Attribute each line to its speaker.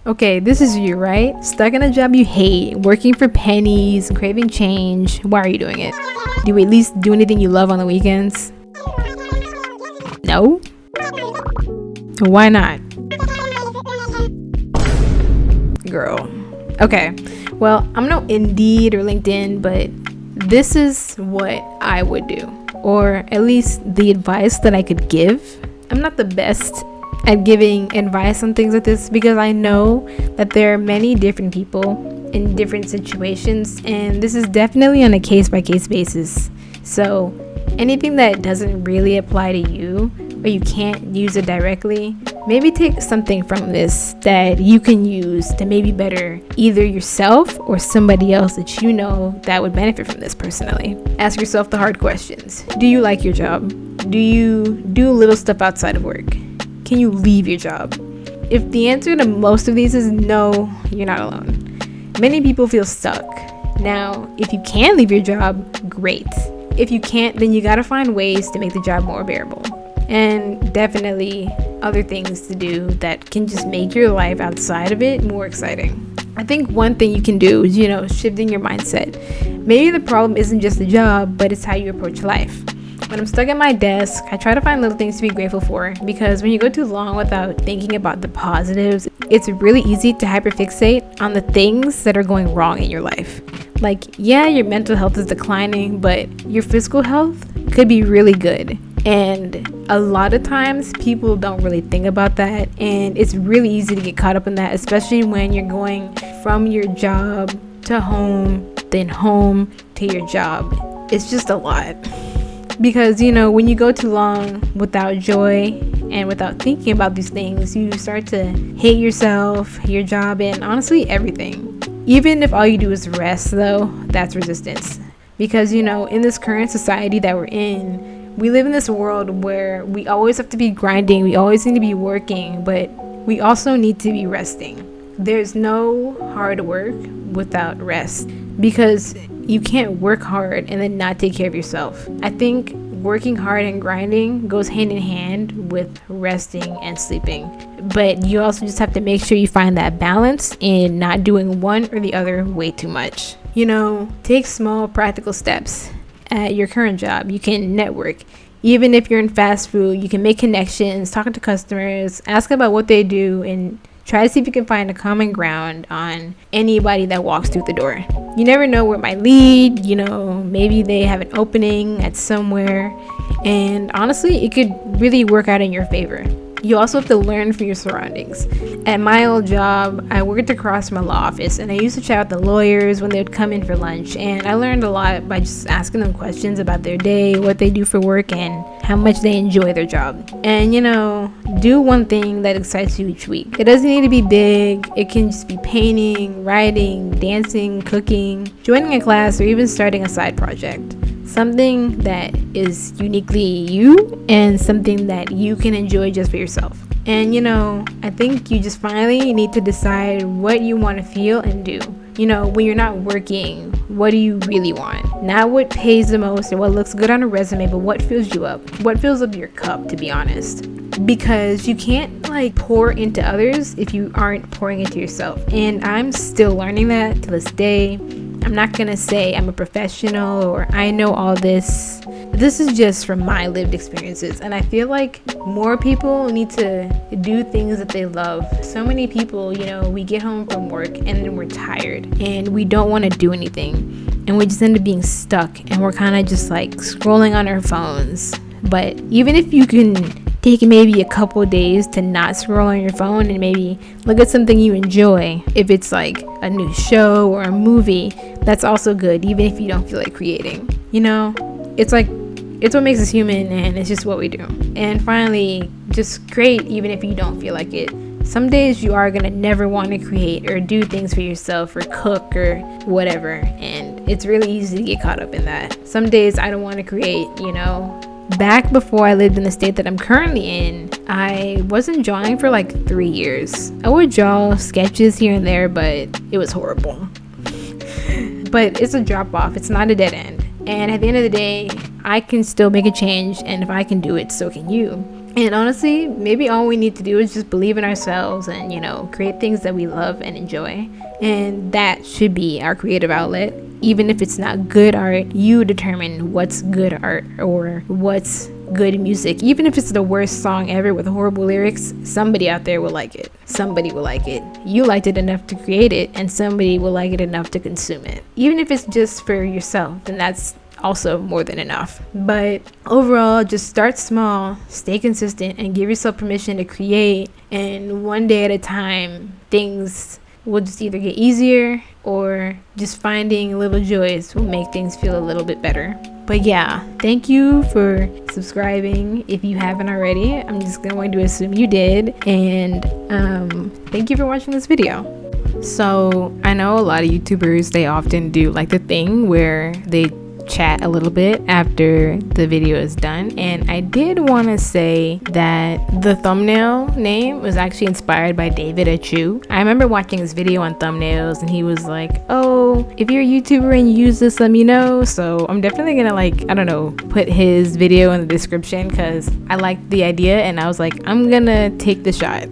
Speaker 1: Okay, this is you, right? Stuck in a job you hate, working for pennies, craving change. Why are you doing it? Do you at least do anything you love on the weekends? No? Why not? Girl. Okay, well, I'm no Indeed or LinkedIn, but this is what I would do, or at least the advice that I could give. I'm not the best at giving advice on things like this because I know that there are many different people in different situations, and this is definitely on a case-by-case basis. So anything that doesn't really apply to you, or you can't use it directly, maybe take something from this that you can use to maybe better either yourself or somebody else that you know that would benefit from this personally. Ask yourself the hard questions. Do you like your job? Do you do little stuff outside of work? Can you leave your job? If the answer to most of these is no, you're not alone. Many people feel stuck. Now, if you can leave your job, great. If you can't, then you gotta find ways to make the job more bearable. And definitely other things to do that can just make your life outside of it more exciting. I think one thing you can do is, shifting your mindset. Maybe the problem isn't just the job, but it's how you approach life. When I'm stuck at my desk, I try to find little things to be grateful for, because when you go too long without thinking about the positives, it's really easy to hyperfixate on the things that are going wrong in your life. Like, yeah, your mental health is declining, but your physical health could be really good. And a lot of times people don't really think about that, and it's really easy to get caught up in that, especially when you're going from your job to home, then home to your job. It's just a lot. Because, when you go too long without joy and without thinking about these things, you start to hate yourself, your job, and honestly, everything. Even if all you do is rest, though, that's resistance. Because, in this current society that we're in, we live in this world where we always have to be grinding, we always need to be working, but we also need to be resting. There's no hard work without rest, because you can't work hard and then not take care of yourself. I think working hard and grinding goes hand in hand with resting and sleeping. But you also just have to make sure you find that balance in not doing one or the other way too much. Take small practical steps. At your current job, you can network. Even if you're in fast food, you can make connections, talk to customers, ask about what they do, and try to see if you can find a common ground on anybody that walks through the door. You never know where it might lead. Maybe they have an opening at somewhere, and honestly, it could really work out in your favor. You also have to learn from your surroundings. At my old job, I worked across from a law office, and I used to chat with the lawyers when they would come in for lunch, and I learned a lot by just asking them questions about their day, what they do for work, and how much they enjoy their job. And do one thing that excites you each week. It doesn't need to be big. It can just be painting, writing, dancing, cooking, joining a class, or even starting a side project. Something that is uniquely you and something that you can enjoy just for yourself. And I think you just finally need to decide what you want to feel and do. When you're not working, what do you really want? Not what pays the most or what looks good on a resume, but what fills you up. What fills up your cup, to be honest. Because you can't pour into others if you aren't pouring into yourself. And I'm still learning that to this day. I'm not going to say I'm a professional or I know all this. This is just from my lived experiences. And I feel like more people need to do things that they love. So many people, we get home from work and then we're tired and we don't want to do anything. And we just end up being stuck and we're kind of just scrolling on our phones. But even if you can take maybe a couple days to not scroll on your phone and maybe look at something you enjoy, if it's a new show or a movie, that's also good, even if you don't feel like creating. It's what makes us human, and it's just what we do. And finally, just create even if you don't feel like it. Some days you are gonna never want to create or do things for yourself or cook or whatever, and it's really easy to get caught up in that. Some days I don't want to create. Back before I lived in the state that I'm currently in, I wasn't drawing for 3 years. I would draw sketches here and there, but it was horrible. But it's a drop off. It's not a dead end. And at the end of the day, I can still make a change, and if I can do it, so can you. And honestly, maybe all we need to do is just believe in ourselves and, you know, create things that we love and enjoy. And that should be our creative outlet. Even if it's not good art, you determine what's good art or what's good music. Even if it's the worst song ever with horrible lyrics, somebody out there will like it. Somebody will like it. You liked it enough to create it, and somebody will like it enough to consume it. Even if it's just for yourself, then that's also more than enough. But overall, just start small, stay consistent, and give yourself permission to create. And one day at a time, things will just either get easier, or just finding little joys will make things feel a little bit better. But yeah, thank you for subscribing if you haven't already. I'm just going to assume you did. And thank you for watching this video. So I know a lot of YouTubers, they often do like the thing where they chat a little bit after the video is done, and I did want to say that the thumbnail name was actually inspired by David Achu. I remember watching this video on thumbnails, and he was like, oh, if you're a YouTuber and you use this, let me know. So I'm definitely gonna, like, I don't know, put his video in the description because I liked the idea, and I was like, I'm gonna take the shot.